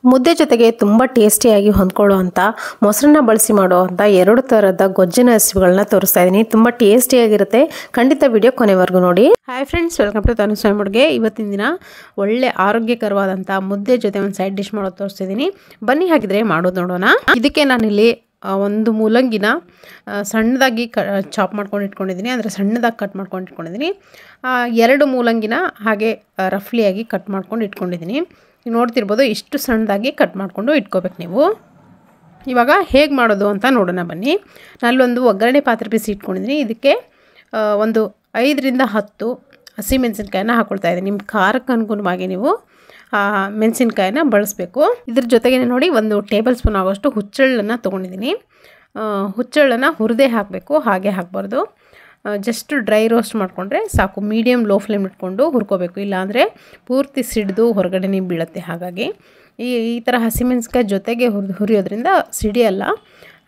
ಮುದ್ದೆ ಜೊತೆಗೆ ತುಂಬ ಟೇಸ್ಟಿಯಾಗಿ ಹೊಂದ್ಕೊಳ್ಳುವಂಥ ಮೊಸರನ್ನ ಬಳಸಿ ಮಾಡುವಂಥ 2 ಥರದ ಗೊಜ್ಜಿನ ರೆಸಿಪಿಗಳನ್ನ ತೋರಿಸ್ತಾ ಇದ್ದೀನಿ. ತುಂಬ ಟೇಸ್ಟಿಯಾಗಿರುತ್ತೆ. ಖಂಡಿತ ವಿಡಿಯೋ ಕೊನೆವರೆಗೂ ನೋಡಿ. Hi friends, welcome to Tanushree ಅಡುಗೆ. ಇವತ್ತಿನ ದಿನ ಒಳ್ಳೆ ಆರೋಗ್ಯಕರವಾದಂಥ ಮುದ್ದೆ ಜೊತೆ ಒಂದು ಸೈಡ್ ಡಿಶ್ ಮಾಡೋದು ತೋರಿಸ್ತಿದ್ದೀನಿ. ಬನ್ನಿ ಹಾಗಿದ್ರೆ ಮಾಡೋದು ನೋಡೋಣ. ಇದಕ್ಕೆ ನಾನಿಲ್ಲಿ ಒಂದು ಮೂಲಂಗಿನ ಸಣ್ಣದಾಗಿ ಚಾಪ್ ಮಾಡ್ಕೊಂಡು ಇಟ್ಕೊಂಡಿದ್ದೀನಿ, ಅಂದರೆ ಸಣ್ಣದಾಗಿ ಕಟ್ ಮಾಡ್ಕೊಂಡು ಇಟ್ಕೊಂಡಿದ್ದೀನಿ. 2 ಮೂಲಂಗಿನ ಹಾಗೆ ರಫ್ಲಿಯಾಗಿ ಕಟ್ ಮಾಡ್ಕೊಂಡು ಇಟ್ಕೊಂಡಿದ್ದೀನಿ. ನೀವು ನೋಡ್ತಿರ್ಬೋದು, ಇಷ್ಟು ಸಣ್ಣದಾಗಿ ಕಟ್ ಮಾಡಿಕೊಂಡು ಇಟ್ಕೋಬೇಕು ನೀವು. ಇವಾಗ ಹೇಗೆ ಮಾಡೋದು ಅಂತ ನೋಡೋಣ ಬನ್ನಿ. ನಾನೊಂದು ಒಗ್ಗರಣೆ ಪಾತ್ರೆ ಬಿಸಿ ಇಟ್ಕೊಂಡಿದ್ದೀನಿ. ಇದಕ್ಕೆ ಒಂದು 5 ರಿಂದ 10 ಹಸಿಮೆಣಸಿನ್ಕಾಯಿನ ಹಾಕ್ಕೊಳ್ತಾ ಇದ್ದೀನಿ. ನಿಮ್ಮ ಖಾರಕ್ಕೆ ಅನುಗುಣವಾಗಿ ನೀವು ಮೆಣಸಿನ್ಕಾಯಿನ ಬಳಸಬೇಕು. ಇದ್ರ ಜೊತೆಗೆ ನೋಡಿ 1 ಟೇಬಲ್ ಸ್ಪೂನ್ ಆಗೋಷ್ಟು ಹುಚ್ಚೆಳ್ಳನ್ನು ತೊಗೊಂಡಿದ್ದೀನಿ. ಹುಚ್ಚೆಳ್ಳನ್ನು ಹುರಿದೇ ಹಾಕಬೇಕು, ಹಾಗೆ ಹಾಕಬಾರ್ದು. ಜಸ್ಟ್ ಡ್ರೈ ರೋಸ್ಟ್ ಮಾಡಿಕೊಂಡ್ರೆ ಸಾಕು. ಮೀಡಿಯಮ್ ಲೋ ಫ್ಲೇಮ್ ಇಟ್ಕೊಂಡು ಹುರ್ಕೋಬೇಕು, ಇಲ್ಲಾಂದರೆ ಪೂರ್ತಿ ಸಿಡಿದು ಹೊರಗಡೆ ಬೀಳುತ್ತೆ. ಹಾಗಾಗಿ ಈ ಥರ ಹಸಿಮೆಣಸಿನ್ಕಾಯಿ ಜೊತೆಗೆ ಹುರಿಯೋದ್ರಿಂದ ಸಿಡಿಯಲ್ಲ.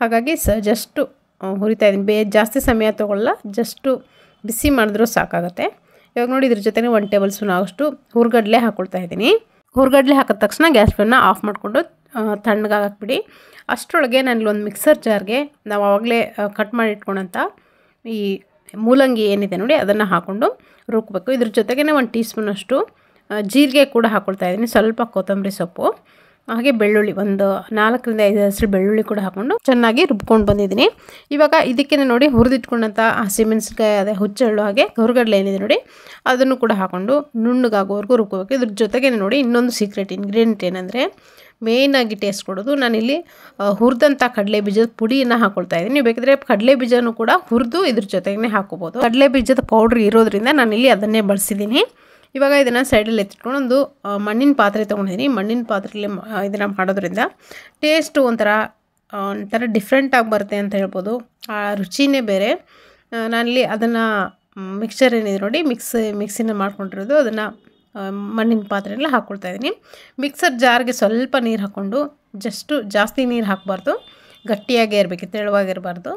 ಹಾಗಾಗಿ ಜಸ್ಟು ಹುರಿತಾ ಇದ್ದೀನಿ. ಜಾಸ್ತಿ ಸಮಯ ತೊಗೊಳ್ಳಲ್ಲ, ಜಸ್ಟು ಬಿಸಿ ಮಾಡಿದ್ರೂ ಸಾಕಾಗುತ್ತೆ. ಇವಾಗ ನೋಡಿ, ಇದ್ರ ಜೊತೆಗೆ 1 ಟೇಬಲ್ ಸ್ಪೂನ್ ಆಗೋಷ್ಟು ಹುರ್ಗಡ್ಲೆ ಹಾಕ್ಕೊಳ್ತಾ ಇದ್ದೀನಿ. ಹುರ್ಗಡ್ಲೆ ಹಾಕಿದ ತಕ್ಷಣ ಗ್ಯಾಸ್ ಫ್ಲೇಮ್ನ ಆಫ್ ಮಾಡಿಕೊಂಡು ತಣ್ಣಗಾಗಿ ಹಾಕ್ಬಿಡಿ. ಅಷ್ಟರೊಳಗೆ ನಾನು ಒಂದು ಮಿಕ್ಸರ್ ಜಾರ್ಗೆ ನಾವು ಆವಾಗಲೇ ಕಟ್ ಮಾಡಿ ಇಟ್ಕೊಂಡಂಥ ಈ ಮೂಲಂಗಿ ಏನಿದೆ ನೋಡಿ, ಅದನ್ನು ಹಾಕ್ಕೊಂಡು ರುಬ್ಬೇಕು. ಇದ್ರ ಜೊತೆಗೇ 1 ಟೀ ಸ್ಪೂನಷ್ಟು ಜೀರಿಗೆ ಕೂಡ ಹಾಕ್ಕೊಳ್ತಾ ಇದ್ದೀನಿ. ಸ್ವಲ್ಪ ಕೊತ್ತಂಬರಿ ಸೊಪ್ಪು, ಹಾಗೆ ಬೆಳ್ಳುಳ್ಳಿ, ಒಂದು 4 ರಿಂದ 5 ಹಸಿರು ಬೆಳ್ಳುಳ್ಳಿ ಕೂಡ ಹಾಕ್ಕೊಂಡು ಚೆನ್ನಾಗಿ ರುಬ್ಕೊಂಡು ಬಂದಿದ್ದೀನಿ. ಇವಾಗ ಇದಕ್ಕೆ ನೋಡಿ ಹುರಿದಿಟ್ಕೊಂಡಂಥ ಹಸಿಮೆಣಸಿನ್ಕಾಯಿ, ಅದೇ ಹುಚ್ಚೆಳ್ಳು ಹಾಗೆ ಹುರ್ಗಡ್ಲೆ ಏನಿದೆ ನೋಡಿ, ಅದನ್ನು ಕೂಡ ಹಾಕ್ಕೊಂಡು ನುಣ್ಣಗಾಗೋವರೆಗೂ ರುಬ್ಕೋಬೇಕು. ಇದ್ರ ಜೊತೆಗೆ ನೋಡಿ ಇನ್ನೊಂದು ಸೀಕ್ರೆಟ್ ಇಂಗ್ರೀಡಿಯೆಂಟ್ ಏನಂದರೆ, ಮೇಯ್ನಾಗಿ ಟೇಸ್ಟ್ ಕೊಡೋದು, ನಾನಿಲ್ಲಿ ಹುರಿದಂಥ ಕಡಲೆ ಬೀಜದ ಪುಡಿಯನ್ನು ಹಾಕ್ಕೊಳ್ತಾ ಇದ್ದೀನಿ. ನೀವು ಬೇಕಿದ್ರೆ ಕಡಲೆ ಬೀಜನೂ ಕೂಡ ಹುರಿದು ಇದ್ರ ಜೊತೆಗೇ ಹಾಕೋಬೋದು. ಕಡಲೆ ಬೀಜದ ಪೌಡ್ರ್ ಇರೋದ್ರಿಂದ ನಾನಿಲ್ಲಿ ಅದನ್ನೇ ಬಳಸಿದ್ದೀನಿ. ಇವಾಗ ಇದನ್ನು ಸೈಡಲ್ಲಿ ಎತ್ತಿಟ್ಕೊಂಡು ಒಂದು ಮಣ್ಣಿನ ಪಾತ್ರೆ ತೊಗೊಂಡಿದ್ದೀನಿ. ಮಣ್ಣಿನ ಪಾತ್ರೆಯಲ್ಲಿ ಇದನ್ನು ಮಾಡೋದ್ರಿಂದ ಟೇಸ್ಟು ಒಂಥರ ಡಿಫ್ರೆಂಟಾಗಿ ಬರುತ್ತೆ ಅಂತ ಹೇಳ್ಬೋದು. ಆ ರುಚಿನೇ ಬೇರೆ. ನಾನಿಲ್ಲಿ ಅದನ್ನು ಮಿಕ್ಸ್ಚರ್ ಏನಿದೆ ನೋಡಿ, ಮಿಕ್ಸಿನ ಮಾಡ್ಕೊಂಡಿರೋದು, ಅದನ್ನು ಮಣ್ಣಿನ ಪಾತ್ರೆಯಲ್ಲಿ ಹಾಕ್ಕೊಳ್ತಾ ಇದ್ದೀನಿ. ಮಿಕ್ಸರ್ ಜಾರ್ಗೆ ಸ್ವಲ್ಪ ನೀರು ಹಾಕ್ಕೊಂಡು, ಜಾಸ್ತಿ ನೀರು ಹಾಕಬಾರ್ದು, ಗಟ್ಟಿಯಾಗೇ ಇರಬೇಕು, ತೆಳುವಾಗಿರಬಾರ್ದು.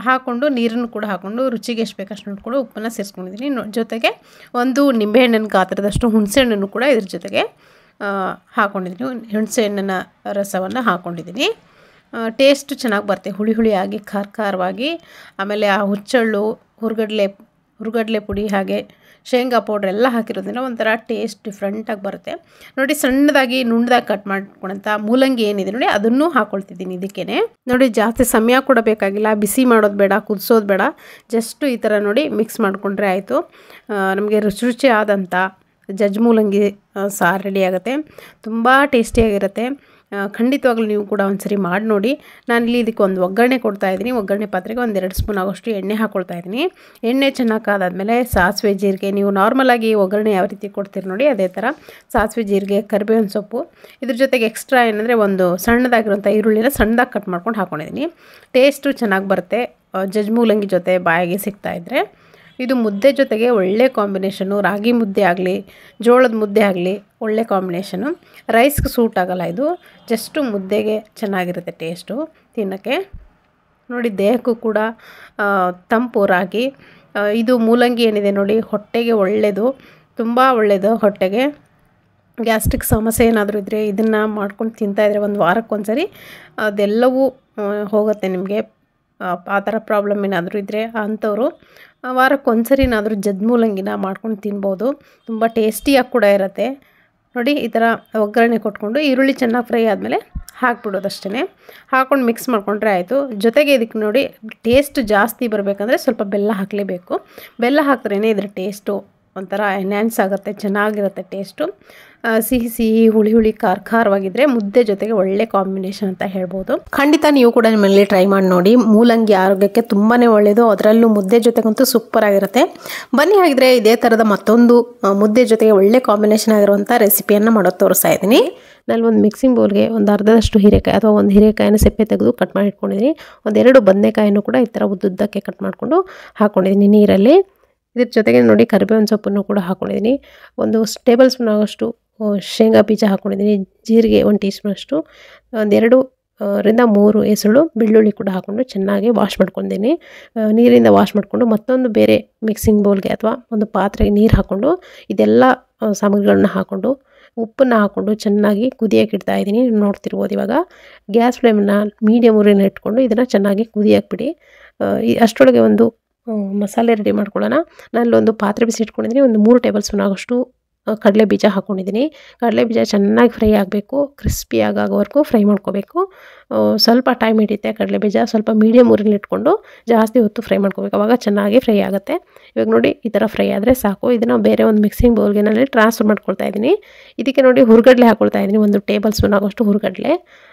ಹಾಕ್ಕೊಂಡು ನೀರನ್ನು ಕೂಡ ಹಾಕ್ಕೊಂಡು ರುಚಿಗೆ ಎಷ್ಟು ಬೇಕಷ್ಟು ನೋಡ್ಕೊಂಡು ಉಪ್ಪನ್ನು ಸೇರಿಸ್ಕೊಂಡಿದ್ದೀನಿ. ಜೊತೆಗೆ ಒಂದು ನಿಂಬೆಹಣ್ಣಿನ ಗಾತ್ರದಷ್ಟು ಹುಣಸೆಹಣ್ಣನ್ನು ಕೂಡ ಇದ್ರ ಜೊತೆಗೆ ಹಾಕ್ಕೊಂಡಿದ್ದೀನಿ. ಹುಣಸೆಹಣ್ಣಿನ ರಸವನ್ನು ಹಾಕ್ಕೊಂಡಿದ್ದೀನಿ. ಟೇಸ್ಟ್ ಚೆನ್ನಾಗಿ ಬರುತ್ತೆ, ಹುಳಿ ಹುಳಿಯಾಗಿ, ಖಾರವಾಗಿ. ಆಮೇಲೆ ಆ ಹುಚ್ಚೆಳ್ಳು, ಹುರ್ಗಡ್ಲೆ ಪುಡಿ ಹಾಗೆ ಶೇಂಗಾ ಪೌಡ್ರ್ ಎಲ್ಲ ಹಾಕಿರೋದ್ರಿಂದ ಒಂಥರ ಟೇಸ್ಟ್ ಡಿಫ್ರೆಂಟಾಗಿ ಬರುತ್ತೆ. ನೋಡಿ, ಸಣ್ಣದಾಗಿ ನುಣ್ಣದಾಗಿ ಕಟ್ ಮಾಡ್ಕೊಂಡಂಥ ಮೂಲಂಗಿ ಏನಿದೆ ನೋಡಿ, ಅದನ್ನು ಹಾಕ್ಕೊಳ್ತಿದ್ದೀನಿ ಇದಕ್ಕೇ. ನೋಡಿ, ಜಾಸ್ತಿ ಸಮಯ ಕೂಡ ಬೇಕಾಗಿಲ್ಲ, ಬಿಸಿ ಮಾಡೋದು ಬೇಡ, ಕುದಿಸೋದು ಬೇಡ. ಜಸ್ಟು ಈ ಥರ ನೋಡಿ ಮಿಕ್ಸ್ ಮಾಡಿಕೊಂಡ್ರೆ ಆಯಿತು. ನಮಗೆ ರುಚಿ ಆದಂಥ ಜಜ್ಜಿ ಮೂಲಂಗಿ ಸಾರು ರೆಡಿ ಆಗುತ್ತೆ. ತುಂಬ ಟೇಸ್ಟಿಯಾಗಿರುತ್ತೆ. ಖಂಡಿತವಾಗ್ಲೂ ನೀವು ಕೂಡ ಒಂದ್ಸರಿ ಮಾಡಿ ನೋಡಿ. ನಾನಿಲ್ಲಿ ಇದಕ್ಕೆ ಒಂದು ಒಗ್ಗರಣೆ ಕೊಡ್ತಾ ಇದ್ದೀನಿ. ಒಗ್ಗರಣೆ ಪಾತ್ರೆಗೆ 2 ಸ್ಪೂನ್ ಆಗೋಷ್ಟು ಎಣ್ಣೆ ಹಾಕ್ಕೊಳ್ತಾ ಇದ್ದೀನಿ. ಎಣ್ಣೆ ಚೆನ್ನಾಗಿ ಕಾದಾದ್ಮೇಲೆ ಸಾಸಿವೆ, ಜೀರಿಗೆ, ನೀವು ನಾರ್ಮಲಾಗಿ ಒಗ್ಗರಣೆ ಯಾವ ರೀತಿ ಕೊಡ್ತೀರಿ ನೋಡಿ, ಅದೇ ಥರ ಸಾಸಿವೆ, ಜೀರಿಗೆ, ಕರಿಬೇವಿನ ಸೊಪ್ಪು, ಇದ್ರ ಜೊತೆಗೆ ಎಕ್ಸ್ಟ್ರಾ ಏನಂದರೆ ಒಂದು ಸಣ್ಣದಾಗಿರೋಂಥ ಈರುಳ್ಳಿನ ಸಣ್ಣದಾಗಿ ಕಟ್ ಮಾಡ್ಕೊಂಡು ಹಾಕ್ಕೊಂಡಿದ್ದೀನಿ. ಟೇಸ್ಟು ಚೆನ್ನಾಗಿ ಬರುತ್ತೆ ಜಜ್ಜಿ ಮೂಲಂಗಿ ಜೊತೆ ಬಾಯಿಗೆ ಸಿಗ್ತಾಯಿದ್ರೆ. ಇದು ಮುದ್ದೆ ಜೊತೆಗೆ ಒಳ್ಳೆ ಕಾಂಬಿನೇಷನು. ರಾಗಿ ಮುದ್ದೆ ಆಗಲಿ, ಜೋಳದ ಮುದ್ದೆ ಆಗಲಿ ಒಳ್ಳೆ ಕಾಂಬಿನೇಷನು. ರೈಸ್ಗೆ ಸೂಟ್ ಆಗೋಲ್ಲ ಇದು, ಜಸ್ಟು ಮುದ್ದೆಗೆ ಚೆನ್ನಾಗಿರುತ್ತೆ ಟೇಸ್ಟು ತಿನ್ನೋಕ್ಕೆ. ನೋಡಿ, ದೇಹಕ್ಕೂ ಕೂಡ ತಂಪು ರಾಗಿ. ಇದು ಮೂಲಂಗಿ ಏನಿದೆ ನೋಡಿ, ಹೊಟ್ಟೆಗೆ ಒಳ್ಳೆಯದು, ತುಂಬ ಒಳ್ಳೆಯದು ಹೊಟ್ಟೆಗೆ. ಗ್ಯಾಸ್ಟ್ರಿಕ್ ಸಮಸ್ಯೆ ಏನಾದರೂ ಇದ್ದರೆ ಇದನ್ನು ಮಾಡ್ಕೊಂಡು ತಿಂತಾಯಿದ್ರೆ ಒಂದು ವಾರಕ್ಕೊಂದ್ಸರಿ ಅದೆಲ್ಲವೂ ಹೋಗುತ್ತೆ ನಿಮಗೆ. ಆ ಥರ ಪ್ರಾಬ್ಲಮ್ ಏನಾದರೂ ಇದ್ದರೆ ಅಂಥವ್ರು ವಾರಕ್ಕೊಂದ್ಸರಿನಾದರೂ ಜಜ್ಜಿ ಮೂಲಂಗಿನ ಮಾಡ್ಕೊಂಡು ತಿನ್ಬೋದು. ತುಂಬ ಟೇಸ್ಟಿಯಾಗಿ ಕೂಡ ಇರುತ್ತೆ. ನೋಡಿ, ಈ ಥರ ಒಗ್ಗರಣೆ ಕೊಟ್ಕೊಂಡು ಈರುಳ್ಳಿ ಚೆನ್ನಾಗಿ ಫ್ರೈ ಆದಮೇಲೆ ಹಾಕ್ಬಿಡೋದು ಅಷ್ಟೇ. ಹಾಕ್ಕೊಂಡು ಮಿಕ್ಸ್ ಮಾಡಿಕೊಂಡ್ರೆ ಆಯಿತು. ಜೊತೆಗೆ ಇದಕ್ಕೆ ನೋಡಿ, ಟೇಸ್ಟ್ ಜಾಸ್ತಿ ಬರಬೇಕಂದ್ರೆ ಸ್ವಲ್ಪ ಬೆಲ್ಲ ಹಾಕಲೇಬೇಕು. ಬೆಲ್ಲ ಹಾಕಿದ್ರೇ ಇದರ ಟೇಸ್ಟು ಒಂಥರ ಎನ್ಹ್ಯಾನ್ಸ್ ಆಗುತ್ತೆ, ಚೆನ್ನಾಗಿರುತ್ತೆ ಟೇಸ್ಟು. ಸಿಹಿ ಹುಳಿ ಖಾರವಾಗಿದ್ದರೆ ಮುದ್ದೆ ಜೊತೆಗೆ ಒಳ್ಳೆ ಕಾಂಬಿನೇಷನ್ ಅಂತ ಹೇಳ್ಬೋದು. ಖಂಡಿತ ನೀವು ಕೂಡ ನಿಮ್ಮಲ್ಲಿ ಟ್ರೈ ಮಾಡಿ ನೋಡಿ. ಮೂಲಂಗಿ ಆರೋಗ್ಯಕ್ಕೆ ತುಂಬಾ ಒಳ್ಳೆಯದು, ಅದರಲ್ಲೂ ಮುದ್ದೆ ಜೊತೆಗಂತೂ ಸೂಪರ್ ಆಗಿರುತ್ತೆ. ಬನ್ನಿ ಹಾಗಿದ್ರೆ ಇದೇ ಥರದ ಮತ್ತೊಂದು ಮುದ್ದೆ ಜೊತೆಗೆ ಒಳ್ಳೆ ಕಾಂಬಿನೇಷನ್ ಆಗಿರುವಂಥ ರೆಸಿಪಿಯನ್ನು ಮಾಡೋದು ತೋರಿಸ್ತಾ ಇದ್ದೀನಿ. ನಾನು ಒಂದು ಮಿಕ್ಸಿಂಗ್ ಬೌಲ್ಗೆ ಒಂದು ಅರ್ಧದಷ್ಟು ಹೀರೆಕಾಯಿ ಅಥವಾ ಒಂದು ಹೀರೆಕಾಯಿನ ಸೆಪ್ಪೆ ತೆಗೆದು ಕಟ್ ಮಾಡಿ ಇಟ್ಕೊಂಡಿದ್ದೀನಿ. 2 ಬದನೆಕಾಯನ್ನು ಕೂಡ ಈ ಥರ ಉದ್ದುದ್ದಕ್ಕೆ ಕಟ್ ಮಾಡಿಕೊಂಡು ಹಾಕ್ಕೊಂಡಿದ್ದೀನಿ ನೀರಲ್ಲಿ. ಇದ್ರ ಜೊತೆಗೆ ನೋಡಿ ಕರಿಬೇವಿನ ಸೊಪ್ಪನ್ನು ಕೂಡ ಹಾಕ್ಕೊಂಡಿದ್ದೀನಿ. 1 ಟೇಬಲ್ ಸ್ಪೂನ್ ಆಗೋಷ್ಟು ಶೇಂಗಾ ಬೀಜ ಹಾಕ್ಕೊಂಡಿದ್ದೀನಿ. ಜೀರಿಗೆ 1 ಟೀ ಸ್ಪೂನಷ್ಟು, 2 ರಿಂದ 3 ಎಸಳು ಬೆಳ್ಳುಳ್ಳಿ ಕೂಡ ಹಾಕ್ಕೊಂಡು ಚೆನ್ನಾಗಿ ವಾಶ್ ಮಾಡ್ಕೊಂಡಿದ್ದೀನಿ. ನೀರಿಂದ ವಾಶ್ ಮಾಡಿಕೊಂಡು ಮತ್ತೊಂದು ಬೇರೆ ಮಿಕ್ಸಿಂಗ್ ಬೌಲ್ಗೆ ಅಥವಾ ಒಂದು ಪಾತ್ರೆಗೆ ನೀರು ಹಾಕ್ಕೊಂಡು ಇದೆಲ್ಲ ಸಾಮಗ್ರಿಗಳನ್ನ ಹಾಕ್ಕೊಂಡು ಉಪ್ಪನ್ನು ಹಾಕ್ಕೊಂಡು ಚೆನ್ನಾಗಿ ಕುದಿಯೋಕೆ ಇಡ್ತಾ ಇದ್ದೀನಿ. ನೋಡ್ತಿರ್ಬೋದು ಇವಾಗ ಗ್ಯಾಸ್ ಫ್ಲೇಮನ್ನ ಮೀಡಿಯಮ್ ಉರಿನ ಇಟ್ಕೊಂಡು ಇದನ್ನು ಚೆನ್ನಾಗಿ ಕುದಿಯೋಕೆ ಬಿಡಿ. ಅಷ್ಟರೊಳಗೆ ಒಂದು ಮಸಾಲೆ ರೆಡಿ ಮಾಡ್ಕೊಳ್ಳೋಣ. ನಾನಲ್ಲೊಂದು ಪಾತ್ರೆ ಬಿಸಿ ಇಟ್ಕೊಂಡಿದ್ದೀನಿ. ಒಂದು 3 ಟೇಬಲ್ ಸ್ಪೂನ್ ಆಗೋಷ್ಟು ಕಡಲೆ ಬೀಜ ಹಾಕ್ಕೊಂಡಿದ್ದೀನಿ. ಕಡಲೆ ಬೀಜ ಚೆನ್ನಾಗಿ ಫ್ರೈ ಆಗಬೇಕು, ಕ್ರಿಸ್ಪಿ ಆಗೋವರೆಗೂ ಫ್ರೈ ಮಾಡ್ಕೋಬೇಕು. ಸ್ವಲ್ಪ ಟೈಮ್ ಹಿಡಿಯುತ್ತೆ ಕಡಲೆ ಬೀಜ. ಸ್ವಲ್ಪ ಮೀಡಿಯಮ್ ಉರಿಲಿ ಇಟ್ಕೊಂಡು ಜಾಸ್ತಿ ಹೊತ್ತು ಫ್ರೈ ಮಾಡ್ಕೋಬೇಕು, ಅವಾಗ ಚೆನ್ನಾಗಿ ಫ್ರೈ ಆಗುತ್ತೆ. ಇವಾಗ ನೋಡಿ ಈ ಥರ ಫ್ರೈ ಆದರೆ ಸಾಕು. ಇದನ್ನು ಬೇರೆ ಒಂದು ಮಿಕ್ಸಿಂಗ್ ಬೌಲ್ಗೆ ನಾನು ಟ್ರಾನ್ಸ್ಫರ್ ಮಾಡ್ಕೊಳ್ತಾ ಇದ್ದೀನಿ. ಇದಕ್ಕೆ ನೋಡಿ ಹುರ್ಗಡ್ಲೆ ಹಾಕ್ಕೊಳ್ತಾ ಇದ್ದೀನಿ. 1 ಟೇಬಲ್ ಸ್ಪೂನ್ ಆಗೋಷ್ಟು ಹುರ್ಗಡ್ಲೆ,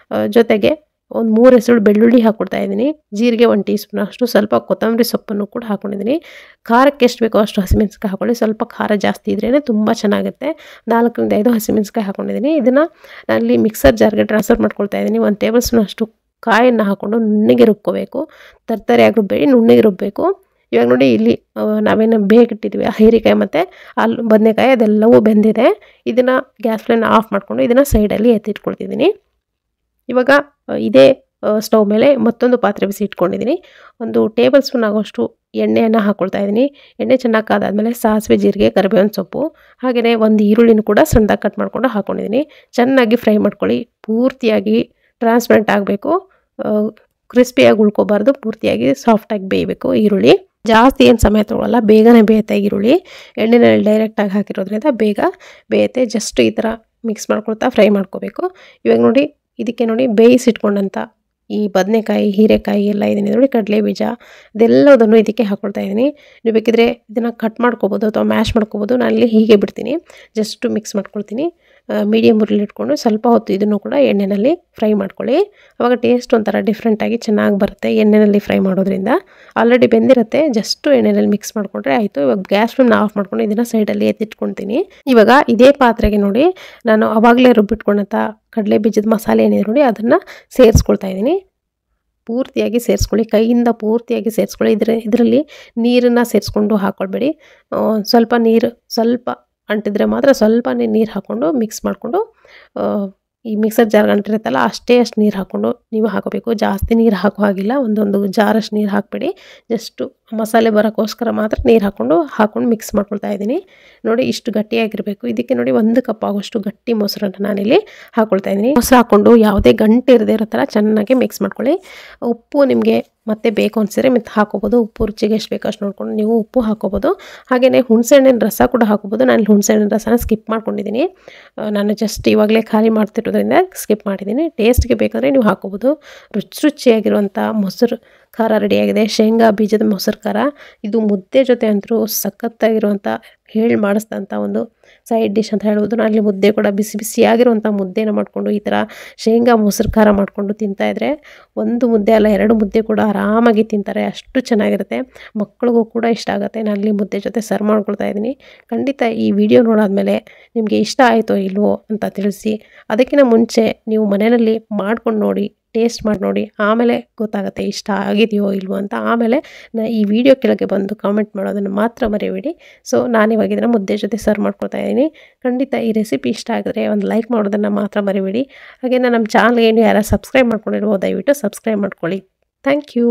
ಜೊತೆಗೆ ಒಂದು 3 ಎಸಳು ಬೆಳ್ಳುಳ್ಳಿ ಹಾಕ್ಕೊಡ್ತಾ ಇದ್ದೀನಿ. ಜೀರಿಗೆ 1 ಟೀ ಸ್ಪೂನ್ ಅಷ್ಟು, ಸ್ವಲ್ಪ ಕೊತ್ತಂಬರಿ ಸೊಪ್ಪನ್ನು ಕೂಡ ಹಾಕ್ಕೊಂಡಿದ್ದೀನಿ. ಖಾರಕ್ಕೆ ಎಷ್ಟು ಬೇಕೋ ಅಷ್ಟು ಹಸಿಮೆಣಸಿನ್ಕಾಯಿ ಹಾಕ್ಕೊಳ್ಳಿ. ಸ್ವಲ್ಪ ಖಾರ ಜಾಸ್ತಿ ಇದ್ರೇ ತುಂಬ ಚೆನ್ನಾಗುತ್ತೆ. 4 ರಿಂದ 5 ಹಸಿಮೆಣಸಿನ್ಕಾಯಿ ಹಾಕ್ಕೊಂಡಿದ್ದೀನಿ. ಇದನ್ನು ನಾನಲ್ಲಿ ಮಿಕ್ಸರ್ ಜಾರ್ಗೆ ಟ್ರಾನ್ಸ್ಫರ್ ಮಾಡ್ಕೊಳ್ತಾ ಇದ್ದೀನಿ. 1 ಟೇಬಲ್ ಸ್ಪೂನ್ ಅಷ್ಟು ಕಾಯನ್ನು ಹಾಕ್ಕೊಂಡು ನುಣ್ಣಗೆ ರುಬ್ಕೋಬೇಕು. ತರಕಾರಿಯಾಗಿ ರುಬ್ಬೇಡಿ, ನುಣ್ಣಗೆ ರುಬ್ಬಬೇಕು. ಇವಾಗ ನೋಡಿ ಇಲ್ಲಿ ನಾವೇನು ಬೇಕಿಟ್ಟಿದ್ವಿ ಹೀರೆಕಾಯಿ ಮತ್ತು ಬದನೆಕಾಯಿ ಅದೆಲ್ಲವೂ ಬೆಂದಿದೆ. ಇದನ್ನು ಗ್ಯಾಸ್ ಫ್ಲೇಮ್ನ ಆಫ್ ಮಾಡಿಕೊಂಡು ಇದನ್ನು ಸೈಡಲ್ಲಿ ಎತ್ತಿಟ್ಕೊಳ್ತಿದ್ದೀನಿ. ಇವಾಗ ಇದೇ ಸ್ಟವ್ ಮೇಲೆ ಮತ್ತೊಂದು ಪಾತ್ರೆ ಬಿಸಿ ಇಟ್ಕೊಂಡಿದ್ದೀನಿ. 1 ಟೇಬಲ್ ಸ್ಪೂನ್ ಆಗೋಷ್ಟು ಎಣ್ಣೆಯನ್ನು ಹಾಕ್ಕೊಳ್ತಾ ಇದ್ದೀನಿ. ಎಣ್ಣೆ ಚೆನ್ನಾಗಿ ಕಾದಾದಮೇಲೆ ಸಾಸಿವೆ, ಜೀರಿಗೆ, ಕರಿಬೇವಿನ ಸೊಪ್ಪು, ಹಾಗೆಯೇ 1 ಈರುಳ್ಳಿನೂ ಕೂಡ ಸಣ್ಣದಾಗಿ ಕಟ್ ಮಾಡ್ಕೊಂಡು ಹಾಕ್ಕೊಂಡಿದ್ದೀನಿ. ಚೆನ್ನಾಗಿ ಫ್ರೈ ಮಾಡ್ಕೊಳ್ಳಿ. ಪೂರ್ತಿಯಾಗಿ ಟ್ರಾನ್ಸ್ಪರೆಂಟ್ ಆಗಬೇಕು, ಕ್ರಿಸ್ಪಿಯಾಗಿ ಉಳ್ಕೋಬಾರ್ದು, ಪೂರ್ತಿಯಾಗಿ ಸಾಫ್ಟಾಗಿ ಬೇಯಬೇಕು ಈರುಳ್ಳಿ. ಜಾಸ್ತಿ ಏನು ಸಮಯ ತೊಗೊಳ್ಳಲ್ಲ, ಬೇಗನೆ ಬೇಯುತ್ತೆ ಈರುಳ್ಳಿ. ಎಣ್ಣೆನಲ್ಲಿ ಡೈರೆಕ್ಟಾಗಿ ಹಾಕಿರೋದ್ರಿಂದ ಬೇಗ ಬೇಯುತ್ತೆ. ಜಸ್ಟ್ ಈ ಥರ ಮಿಕ್ಸ್ ಮಾಡ್ಕೊಳ್ತಾ ಫ್ರೈ ಮಾಡ್ಕೋಬೇಕು. ಇವಾಗ ನೋಡಿ ಇದಕ್ಕೆ ನೋಡಿ ಬೇಯಿಸಿಟ್ಕೊಂಡಂಥ ಈ ಬದನೆಕಾಯಿ, ಹೀರೆಕಾಯಿ ಎಲ್ಲ ಇದೀನಿ ನೋಡಿ, ಕಡಲೆ ಬೀಜ ಇದೆಲ್ಲದನ್ನು ಇದಕ್ಕೆ ಹಾಕ್ಕೊಳ್ತಾ ಇದ್ದೀನಿ. ನೀವು ಬೇಕಿದ್ರೆ ಇದನ್ನು ಕಟ್ ಮಾಡ್ಕೋಬೋದು ಅಥವಾ ಮ್ಯಾಶ್ ಮಾಡ್ಕೋಬೋದು. ನಾನಿಲ್ಲಿ ಹೀಗೆ ಬಿಡ್ತೀನಿ, ಜಸ್ಟ್ ಮಿಕ್ಸ್ ಮಾಡ್ಕೊಳ್ತೀನಿ. ಮೀಡಿಯಮ್ ಉರಿಲಿ ಇಟ್ಕೊಂಡು ಸ್ವಲ್ಪ ಹೊತ್ತು ಇದನ್ನು ಕೂಡ ಎಣ್ಣೆಯಲ್ಲಿ ಫ್ರೈ ಮಾಡ್ಕೊಳ್ಳಿ. ಆವಾಗ ಟೇಸ್ಟ್ ಒಂಥರ ಡಿಫ್ರೆಂಟಾಗಿ ಚೆನ್ನಾಗಿ ಬರುತ್ತೆ ಎಣ್ಣೆಯಲ್ಲಿ ಫ್ರೈ ಮಾಡೋದ್ರಿಂದ. ಆಲ್ರೆಡಿ ಬೆಂದಿರುತ್ತೆ, ಜಸ್ಟ್ ಎಣ್ಣೆಯಲ್ಲಿ ಮಿಕ್ಸ್ ಮಾಡಿಕೊಂಡ್ರೆ ಆಯಿತು. ಇವಾಗ ಗ್ಯಾಸ್ ಫ್ಲೇಮ್ನ ಆಫ್ ಮಾಡ್ಕೊಂಡು ಇದನ್ನು ಸೈಡಲ್ಲಿ ಎತ್ತಿಟ್ಕೊಳ್ತೀನಿ. ಇವಾಗ ಇದೇ ಪಾತ್ರೆಗೆ ನೋಡಿ ನಾನು ಆವಾಗಲೇ ರುಬ್ಬಿಟ್ಕೊಂಡಂಥ ಕಡಲೆ ಬೀಜದ ಮಸಾಲೆ ಏನಿದೆ ನೋಡಿ ಅದನ್ನು ಸೇರಿಸ್ಕೊಳ್ತಾ ಇದ್ದೀನಿ. ಪೂರ್ತಿಯಾಗಿ ಸೇರಿಸ್ಕೊಳ್ಳಿ, ಕೈಯಿಂದ ಪೂರ್ತಿಯಾಗಿ ಸೇರಿಸ್ಕೊಳ್ಳಿ. ಇದರಲ್ಲಿ ನೀರನ್ನು ಸೇರಿಸ್ಕೊಂಡು ಹಾಕ್ಕೊಳ್ಬೇಡಿ. ಸ್ವಲ್ಪ ಅಂಟಿದ್ರೆ ಮಾತ್ರ ಸ್ವಲ್ಪ ನೀರು ಹಾಕ್ಕೊಂಡು ಮಿಕ್ಸ್ ಮಾಡಿಕೊಂಡು, ಈ ಮಿಕ್ಸರ್ ಜಾರ್ ಅಂಟಿರುತ್ತಲ್ಲ ಅಷ್ಟು ನೀರು ಹಾಕ್ಕೊಂಡು ನೀವು ಹಾಕೋಬೇಕು. ಜಾಸ್ತಿ ನೀರು ಹಾಕೋ ಹಾಗಿಲ್ಲ, ಒಂದೊಂದು ಜಾರಷ್ಟು ನೀರು ಹಾಕಬೇಡಿ. ಜಸ್ಟು ಮಸಾಲೆ ಬರೋಕ್ಕೋಸ್ಕರ ಮಾತ್ರ ನೀರು ಹಾಕ್ಕೊಂಡು ಮಿಕ್ಸ್ ಮಾಡ್ಕೊಳ್ತಾ ಇದ್ದೀನಿ. ನೋಡಿ ಇಷ್ಟು ಗಟ್ಟಿಯಾಗಿರಬೇಕು. ಇದಕ್ಕೆ ನೋಡಿ 1 ಕಪ್ ಆಗೋಷ್ಟು ಗಟ್ಟಿ ಮೊಸರನ್ನು ನಾನಿಲ್ಲಿ ಹಾಕ್ಕೊಳ್ತಾ ಇದ್ದೀನಿ. ಮೊಸರು ಹಾಕ್ಕೊಂಡು ಯಾವುದೇ ಗಂಟೆ ಇರದೇ ಇರೋ ಥರ ಚೆನ್ನಾಗಿ ಮಿಕ್ಸ್ ಮಾಡ್ಕೊಳ್ಳಿ. ಉಪ್ಪು ನಿಮಗೆ ಮತ್ತೆ ಬೇಕು ಅನಿಸಿದ್ರೆ ಮತ್ತೆ ಹಾಕೋಬೋದು. ಉಪ್ಪು ರುಚಿಗೆ ಎಷ್ಟು ಬೇಕೋ ಅಷ್ಟು ನೋಡ್ಕೊಂಡು ನೀವು ಉಪ್ಪು ಹಾಕೋಬೋದು. ಹಾಗೆಯೇ ಹುಣಸೆಹಣ್ಣಿನ ರಸ ಕೂಡ ಹಾಕೋಬೋದು. ನಾನು ಹುಣಸೆಹಣ್ಣಿನ ರಸನ ಸ್ಕಿಪ್ ಮಾಡ್ಕೊಂಡಿದ್ದೀನಿ. ನಾನು ಜಸ್ಟ್ ಇವಾಗಲೇ ಖಾಲಿ ಮಾಡ್ತಿರೋದ್ರಿಂದ ಸ್ಕಿಪ್ ಮಾಡಿದ್ದೀನಿ. ಟೇಸ್ಟ್ಗೆ ಬೇಕಾದರೆ ನೀವು ಹಾಕೋಬೋದು. ರುಚಿಯಾಗಿರುವಂಥ ಮೊಸರು ಖಾರ ರೆಡಿಯಾಗಿದೆ. ಶೇಂಗಾ ಬೀಜದ ಮೊಸರು ಖಾರ. ಇದು ಮುದ್ದೆ ಜೊತೆ ಅಂತೂ ಸಖತ್ತಾಗಿರುವಂಥ ಹೇಳಿ ಮಾಡಿಸಿದಂಥ ಒಂದು ಸೈಡ್ ಡಿಶ್ ಅಂತ ಹೇಳ್ಬೋದು. ನಾನಲ್ಲಿ ಮುದ್ದೆ ಕೂಡ ಬಿಸಿ ಬಿಸಿಯಾಗಿರುವಂಥ ಮುದ್ದೆನ ಮಾಡಿಕೊಂಡು ಈ ಥರ ಶೇಂಗಾ ಮೊಸರು ಖಾರ ಮಾಡಿಕೊಂಡು ತಿಂತಾಯಿದ್ರೆ 1 ಮುದ್ದೆ ಅಲ್ಲ 2 ಮುದ್ದೆ ಕೂಡ ಆರಾಮಾಗಿ ತಿಂತಾರೆ, ಅಷ್ಟು ಚೆನ್ನಾಗಿರುತ್ತೆ. ಮಕ್ಕಳಿಗೂ ಕೂಡ ಇಷ್ಟ ಆಗುತ್ತೆ. ನಾನಲ್ಲಿ ಮುದ್ದೆ ಜೊತೆ ಸರ್ವ್ ಮಾಡ್ಕೊಳ್ತಾ ಇದ್ದೀನಿ. ಖಂಡಿತ ಈ ವಿಡಿಯೋ ನೋಡಾದ್ಮೇಲೆ ನಿಮಗೆ ಇಷ್ಟ ಆಯಿತೋ ಇಲ್ವೋ ಅಂತ ತಿಳಿಸಿ. ಅದಕ್ಕಿಂತ ಮುಂಚೆ ನೀವು ಮನೆಯಲ್ಲಿ ಮಾಡ್ಕೊಂಡು ನೋಡಿ, ಟೇಸ್ಟ್ ಮಾಡಿ ನೋಡಿ, ಆಮೇಲೆ ಗೊತ್ತಾಗುತ್ತೆ ಇಷ್ಟ ಆಗಿದೆಯೋ ಇಲ್ವೋ ಅಂತ. ಆಮೇಲೆ ಈ ವಿಡಿಯೋ ಕೆಳಗೆ ಬಂದು ಕಾಮೆಂಟ್ ಮಾಡೋದನ್ನು ಮಾತ್ರ ಮರೆಯಬೇಡಿ. ಸೊ ನಾನಿವಾಗ ಇದನ್ನು ಮುದ್ದೆ ಜೊತೆ ಸರ್ವ್ ಮಾಡ್ಕೊಳ್ತಾ ಇದ್ದೀನಿ. ಖಂಡಿತ ಈ ರೆಸಿಪಿ ಇಷ್ಟ ಆಗಿದ್ರೆ ಒಂದು ಲೈಕ್ ಮಾಡೋದನ್ನು ಮಾತ್ರ ಮರೆಯಬೇಡಿ. ಹಾಗೆ ನಮ್ಮ ಚಾನಲ್ಗೆ ಯಾರು ಸಬ್ಸ್ಕ್ರೈಬ್ ಮಾಡ್ಕೊಂಡಿರ್ಬೋದು ದಯವಿಟ್ಟು ಸಬ್ಸ್ಕ್ರೈಬ್ ಮಾಡ್ಕೊಳ್ಳಿ. Thank you.